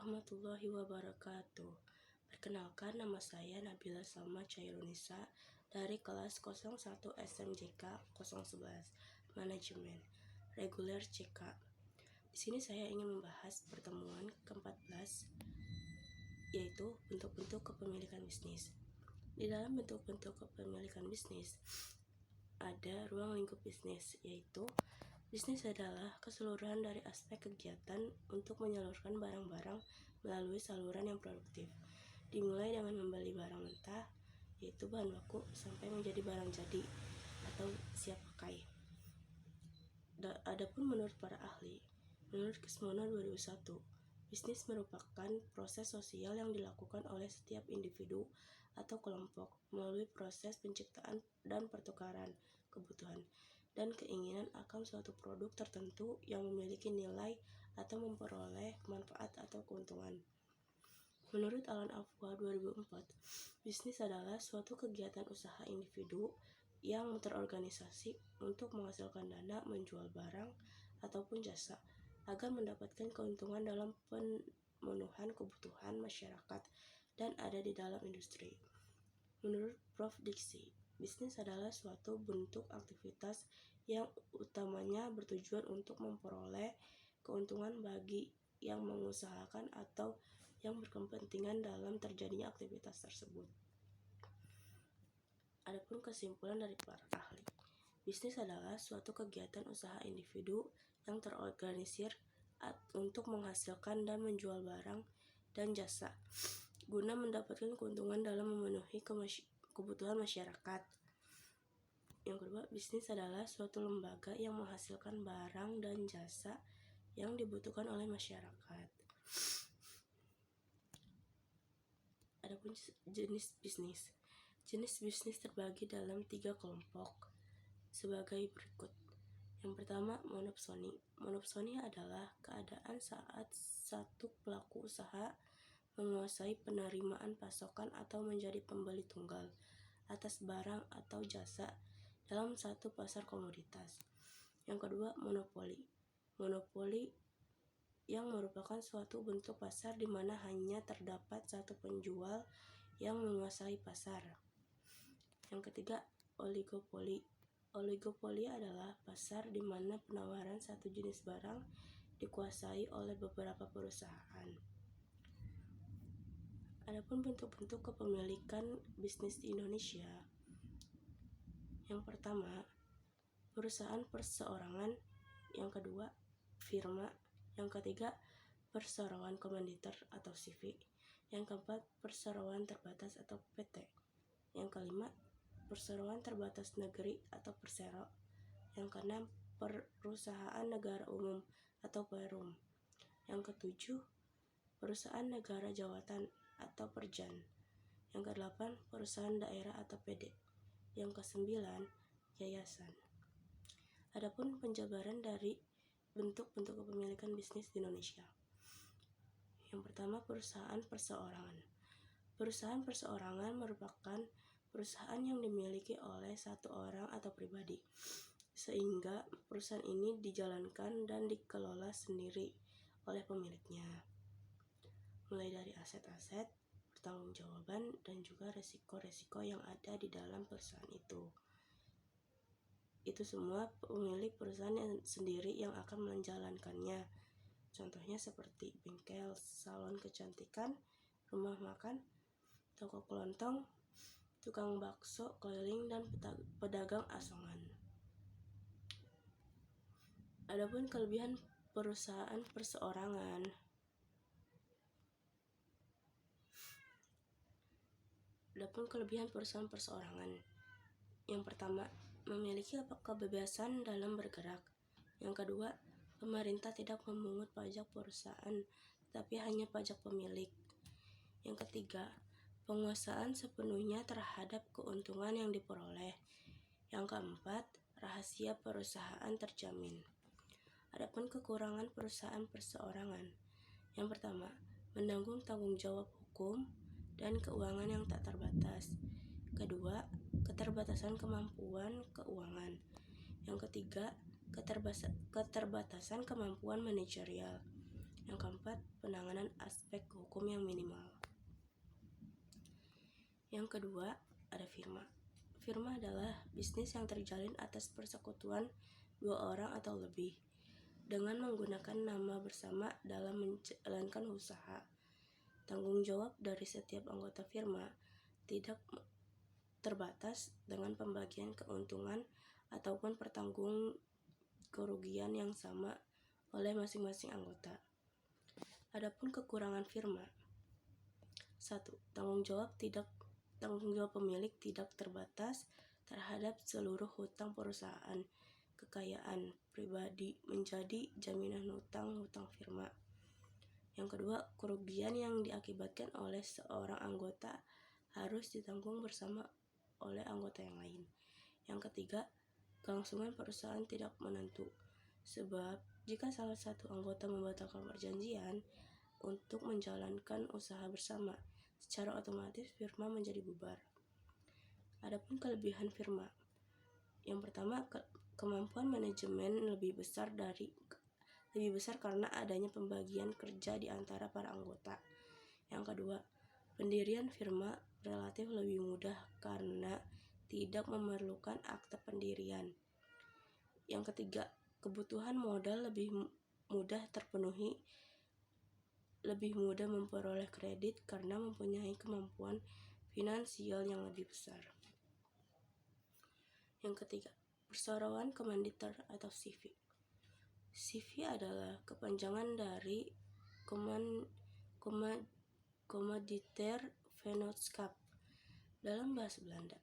warahmatullahi wabarakatuh. Perkenalkan, nama saya Nabila Salma Chairunisa dari kelas 01 SMJK 011 Manajemen Reguler CK. Di sini saya ingin membahas pertemuan ke-14, yaitu bentuk-bentuk kepemilikan bisnis. Di dalam bentuk-bentuk kepemilikan bisnis ada ruang lingkup bisnis, yaitu bisnis adalah keseluruhan dari aspek kegiatan untuk menyalurkan barang-barang melalui saluran yang produktif, dimulai dengan membeli barang mentah, yaitu bahan baku, sampai menjadi barang jadi atau siap pakai. Adapun menurut para ahli, menurut Kismono 2001, bisnis merupakan proses sosial yang dilakukan oleh setiap individu atau kelompok melalui proses penciptaan dan pertukaran kebutuhan dan keinginan akan suatu produk tertentu yang memiliki nilai atau memperoleh manfaat atau keuntungan. Menurut Alan Afua 2004, bisnis adalah suatu kegiatan usaha individu yang terorganisasi untuk menghasilkan dana menjual barang ataupun jasa agar mendapatkan keuntungan dalam pemenuhan kebutuhan masyarakat dan ada di dalam industri. Menurut Prof. Diksi, bisnis adalah suatu bentuk aktivitas yang utamanya bertujuan untuk memperoleh keuntungan bagi yang mengusahakan atau yang berkepentingan dalam terjadinya aktivitas tersebut. Adapun kesimpulan dari para ahli, bisnis adalah suatu kegiatan usaha individu yang terorganisir untuk menghasilkan dan menjual barang dan jasa guna mendapatkan keuntungan dalam memenuhi kebutuhan masyarakat. Yang kedua, bisnis adalah suatu lembaga yang menghasilkan barang dan jasa yang dibutuhkan oleh masyarakat. Adapun jenis bisnis. Jenis bisnis terbagi dalam 3 kelompok sebagai berikut. Yang pertama, monopsoni. Monopsoni adalah keadaan saat satu pelaku usaha menguasai penerimaan pasokan atau menjadi pembeli tunggal atas barang atau jasa dalam satu pasar komoditas. Yang kedua, monopoli. Monopoli yang merupakan suatu bentuk pasar di mana hanya terdapat satu penjual yang menguasai pasar. Yang ketiga, oligopoli. Oligopoli adalah pasar di mana penawaran satu jenis barang dikuasai oleh beberapa perusahaan. Adapun bentuk-bentuk kepemilikan bisnis di Indonesia. Yang pertama, perusahaan perseorangan. Yang kedua, firma. Yang ketiga, perseroan komanditer atau CV. Yang keempat, perseroan terbatas atau PT. Yang kelima, perseroan terbatas negeri atau persero. Yang keenam, perusahaan negara umum atau Perum. Yang ketujuh, perusahaan negara jawatan atau Perjan. Yang kedelapan, perusahaan daerah atau PD. Yang kesembilan, yayasan. Adapun penjabaran dari bentuk-bentuk kepemilikan bisnis di Indonesia. Yang pertama, perusahaan perseorangan. Perusahaan perseorangan merupakan perusahaan yang dimiliki oleh satu orang atau pribadi, sehingga perusahaan ini dijalankan dan dikelola sendiri oleh pemiliknya, mulai dari aset-aset, pertanggungjawaban, dan juga resiko-resiko yang ada di dalam perusahaan itu. Itu semua pemilik perusahaan yang sendiri yang akan menjalankannya. Contohnya seperti bengkel, salon kecantikan, rumah makan, toko kelontong, tukang bakso keliling, dan pedagang asongan. Adapun kelebihan perusahaan perseorangan. Adapun kelebihan perusahaan perseorangan. Yang pertama, memiliki kebebasan dalam bergerak. Yang kedua, pemerintah tidak memungut pajak perusahaan, tapi hanya pajak pemilik. Yang ketiga, penguasaan sepenuhnya terhadap keuntungan yang diperoleh. Yang keempat, rahasia perusahaan terjamin. Adapun kekurangan perusahaan perseorangan. Yang pertama, menanggung tanggung jawab hukum dan keuangan yang tak terbatas. Kedua, keterbatasan kemampuan keuangan. Yang ketiga, keterbatasan kemampuan manajerial. Yang keempat, penanganan penanganan aspek hukum yang minimal. Yang kedua, ada firma. Firma adalah bisnis yang terjalin atas persekutuan dua orang atau lebih dengan menggunakan nama bersama dalam menjalankan usaha. Tanggung jawab dari setiap anggota firma tidak terbatas dengan pembagian keuntungan ataupun pertanggung kerugian yang sama oleh masing-masing anggota. Adapun kekurangan firma. 1. Tanggung jawab pemilik tidak terbatas terhadap seluruh hutang perusahaan. Kekayaan pribadi menjadi jaminan hutang firma. Yang kedua, kerugian yang diakibatkan oleh seorang anggota harus ditanggung bersama oleh anggota yang lain. Yang ketiga, kelangsungan perusahaan tidak menentu. Sebab jika salah satu anggota membatalkan perjanjian untuk menjalankan usaha bersama, secara otomatis firma menjadi bubar. Adapun kelebihan firma. Yang pertama, kemampuan manajemen lebih besar karena adanya pembagian kerja di antara para anggota. Yang kedua, pendirian firma relatif lebih mudah karena tidak memerlukan akte pendirian. Yang ketiga, kebutuhan modal lebih mudah terpenuhi, lebih mudah memperoleh kredit karena mempunyai kemampuan finansial yang lebih besar. Yang ketiga, perseroan komanditer atau CV. CV adalah kepanjangan dari Commanditair Vennootschap dalam bahasa Belanda.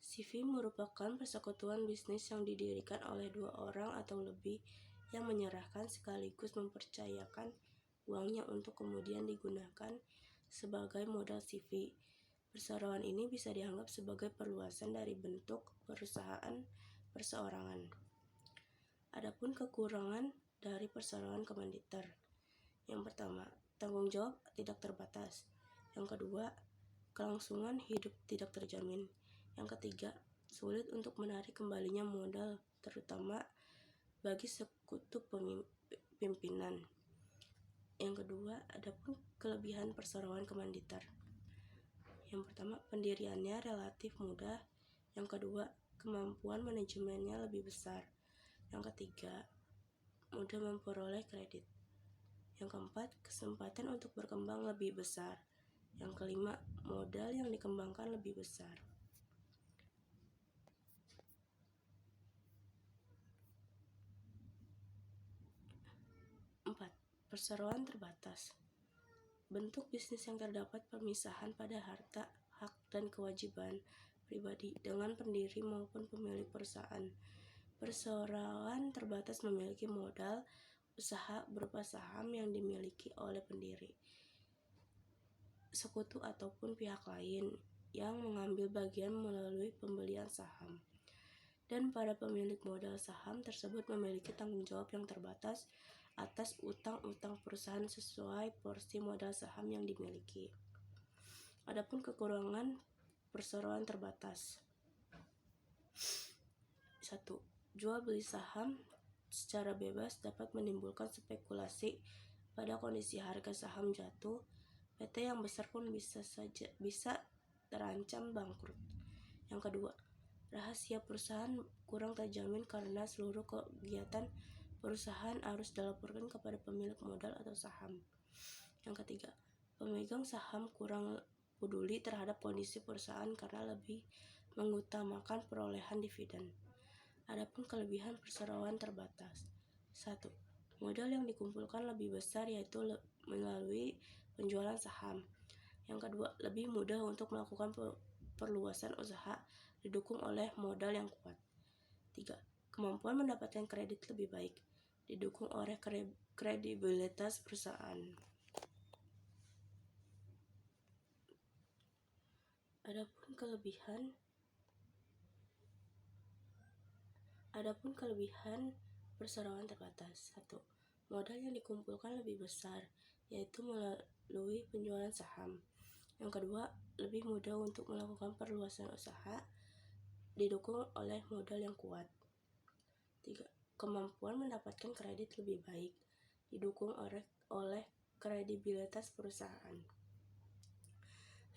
CV merupakan persekutuan bisnis yang didirikan oleh dua orang atau lebih yang menyerahkan sekaligus mempercayakan uangnya untuk kemudian digunakan sebagai modal CV. Perseroan ini bisa dianggap sebagai perluasan dari bentuk perusahaan perseorangan. Adapun kekurangan dari perseroan komanditer. Yang pertama, tanggung jawab tidak terbatas. Yang kedua, kelangsungan hidup tidak terjamin. Yang ketiga, sulit untuk menarik kembalinya modal, terutama bagi sekutu pimpinan. Yang kedua, adapun kelebihan perseroan komanditer. Yang pertama, pendiriannya relatif mudah. Yang kedua, kemampuan manajemennya lebih besar. Yang ketiga, mudah memperoleh kredit. Yang keempat, kesempatan untuk berkembang lebih besar. Yang kelima, modal yang dikembangkan lebih besar. 4. Perseroan terbatas. Bentuk bisnis yang terdapat pemisahan pada harta, hak, dan kewajiban pribadi dengan pendiri maupun pemilik perusahaan. Perseroan terbatas memiliki modal usaha berupa saham yang dimiliki oleh pendiri, sekutu ataupun pihak lain yang mengambil bagian melalui pembelian saham. Dan para pemilik modal saham tersebut memiliki tanggung jawab yang terbatas atas utang-utang perusahaan sesuai porsi modal saham yang dimiliki. Adapun kekurangan perseroan terbatas. 1. Jual beli saham secara bebas dapat menimbulkan spekulasi pada kondisi harga saham jatuh. PT yang besar pun bisa terancam bangkrut. Yang kedua, rahasia perusahaan kurang terjamin karena seluruh kegiatan perusahaan harus dilaporkan kepada pemilik modal atau saham. Yang ketiga, pemegang saham kurang peduli terhadap kondisi perusahaan karena lebih mengutamakan perolehan dividen. Adapun kelebihan perseroan terbatas. 1. Modal yang dikumpulkan lebih besar yaitu melalui penjualan saham. Yang kedua, lebih mudah untuk melakukan perluasan usaha didukung oleh modal yang kuat. 3. Kemampuan mendapatkan kredit lebih baik didukung oleh kredibilitas perusahaan. Adapun kelebihan perseroan terbatas. 1. Modal yang dikumpulkan lebih besar, yaitu melalui penjualan saham. Yang kedua, lebih mudah untuk melakukan perluasan usaha didukung oleh modal yang kuat. 3. Kemampuan mendapatkan kredit lebih baik didukung oleh kredibilitas perusahaan.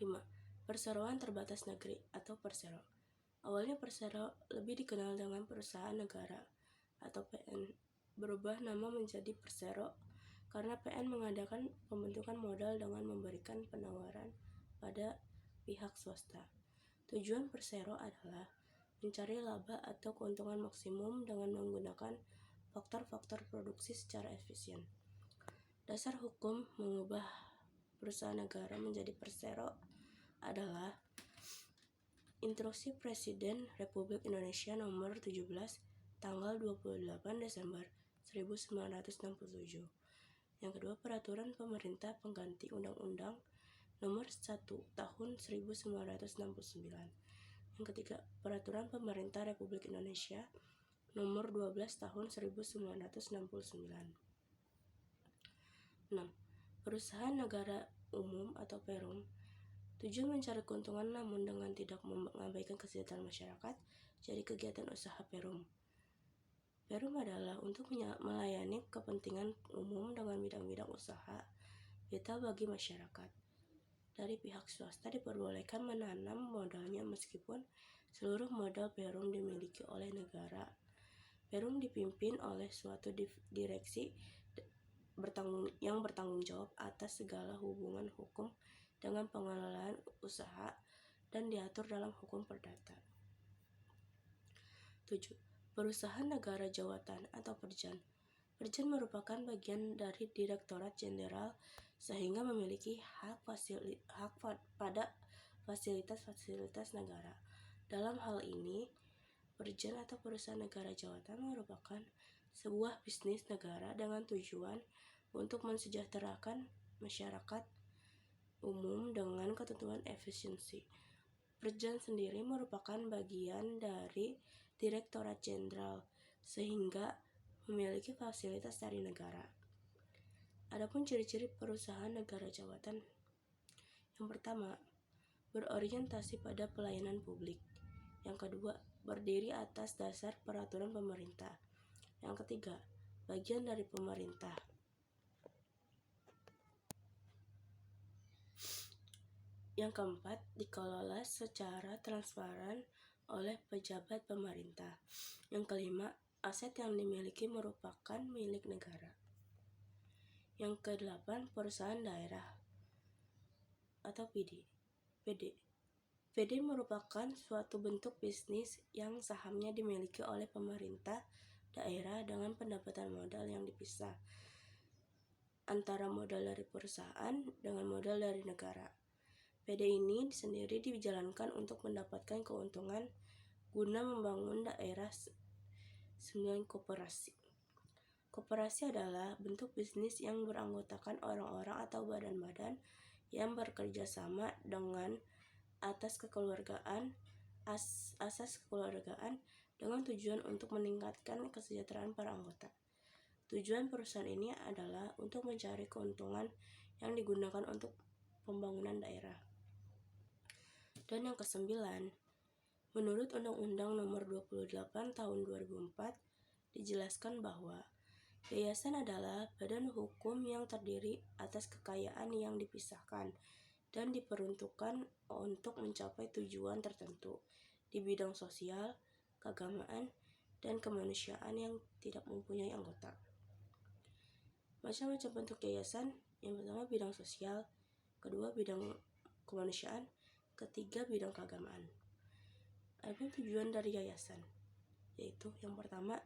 5. Perseroan terbatas negeri atau Persero. Awalnya Persero lebih dikenal dengan Perusahaan Negara atau PN, berubah nama menjadi Persero karena PN mengadakan pembentukan modal dengan memberikan penawaran pada pihak swasta. Tujuan Persero adalah mencari laba atau keuntungan maksimum dengan menggunakan faktor-faktor produksi secara efisien. Dasar hukum mengubah Perusahaan Negara menjadi Persero adalah Instruksi Presiden Republik Indonesia Nomor 17 tanggal 28 Desember 1967. Yang kedua, Peraturan Pemerintah Pengganti Undang-Undang Nomor 1 Tahun 1969. Yang ketiga, Peraturan Pemerintah Republik Indonesia Nomor 12 Tahun 1969. 6. Perusahaan Negara Umum atau Perum. Tujuan mencari keuntungan namun dengan tidak mengabaikan kesejahteraan masyarakat, jadi kegiatan usaha Perum. Perum adalah untuk melayani kepentingan umum dengan bidang-bidang usaha vital bagi masyarakat. Dari pihak swasta diperbolehkan menanam modalnya meskipun seluruh modal Perum dimiliki oleh negara. Perum dipimpin oleh suatu direksi yang bertanggung jawab atas segala hubungan hukum dengan pengelolaan usaha dan diatur dalam hukum perdata. 7. Perusahaan Negara Jawatan atau Perjan. Perjan merupakan bagian dari Direktorat Jenderal sehingga memiliki hak pada fasilitas-fasilitas negara. Dalam hal ini, Perjan atau Perusahaan Negara Jawatan merupakan sebuah bisnis negara dengan tujuan untuk mensejahterakan masyarakat umum dengan ketentuan efisiensi. Perjan sendiri merupakan bagian dari Direktorat Jenderal sehingga memiliki fasilitas dari negara. Adapun ciri-ciri perusahaan negara jawatan. Yang pertama, berorientasi pada pelayanan publik. Yang kedua, berdiri atas dasar peraturan pemerintah. Yang ketiga, bagian dari pemerintah. Yang keempat, dikelola secara transparan oleh pejabat pemerintah. Yang kelima, aset yang dimiliki merupakan milik negara. Yang kedelapan, perusahaan daerah atau PD. PD merupakan suatu bentuk bisnis yang sahamnya dimiliki oleh pemerintah daerah dengan pendapatan modal yang dipisah antara modal dari perusahaan dengan modal dari negara. PD ini sendiri dijalankan untuk mendapatkan keuntungan guna membangun daerah. 9. Koperasi. Koperasi adalah bentuk bisnis yang beranggotakan orang-orang atau badan-badan yang bekerja sama dengan asas kekeluargaan dengan tujuan untuk meningkatkan kesejahteraan para anggota. Tujuan perusahaan ini adalah untuk mencari keuntungan yang digunakan untuk pembangunan daerah. Dan yang kesembilan, menurut Undang-Undang Nomor 28 Tahun 2004 dijelaskan bahwa yayasan adalah badan hukum yang terdiri atas kekayaan yang dipisahkan dan diperuntukkan untuk mencapai tujuan tertentu di bidang sosial, keagamaan, dan kemanusiaan yang tidak mempunyai anggota. Macam-macam bentuk yayasan. Yang pertama, bidang sosial. Kedua, bidang kemanusiaan. Ketiga, bidang keagamaan. Adapun tujuan dari yayasan, yaitu yang pertama,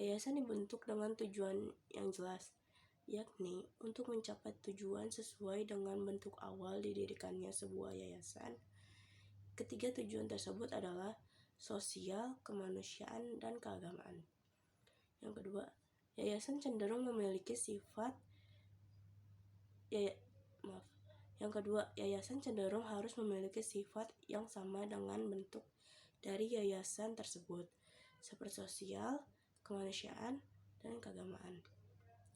yayasan dibentuk dengan tujuan yang jelas, yakni untuk mencapai tujuan sesuai dengan bentuk awal didirikannya sebuah yayasan. Ketiga tujuan tersebut adalah sosial, kemanusiaan, dan keagamaan. Yang kedua, yayasan cenderung memiliki sifat yayasan cenderung harus memiliki sifat yang sama dengan bentuk dari yayasan tersebut, seperti sosial, kemanusiaan, dan keagamaan.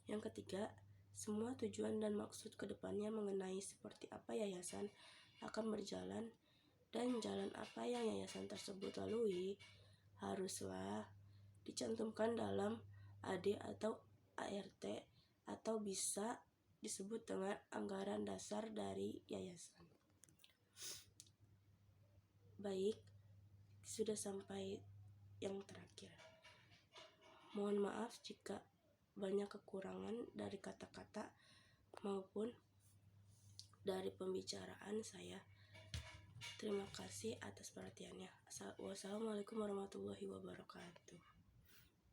Yang ketiga, semua tujuan dan maksud kedepannya mengenai seperti apa yayasan akan berjalan dan jalan apa yang yayasan tersebut lalui haruslah dicantumkan dalam AD atau ART atau bisa disebut dengan anggaran dasar dari yayasan. Baik, sudah sampai yang terakhir. Mohon maaf jika banyak kekurangan dari kata-kata maupun dari pembicaraan saya. Terima kasih atas perhatiannya. Wassalamualaikum warahmatullahi wabarakatuh.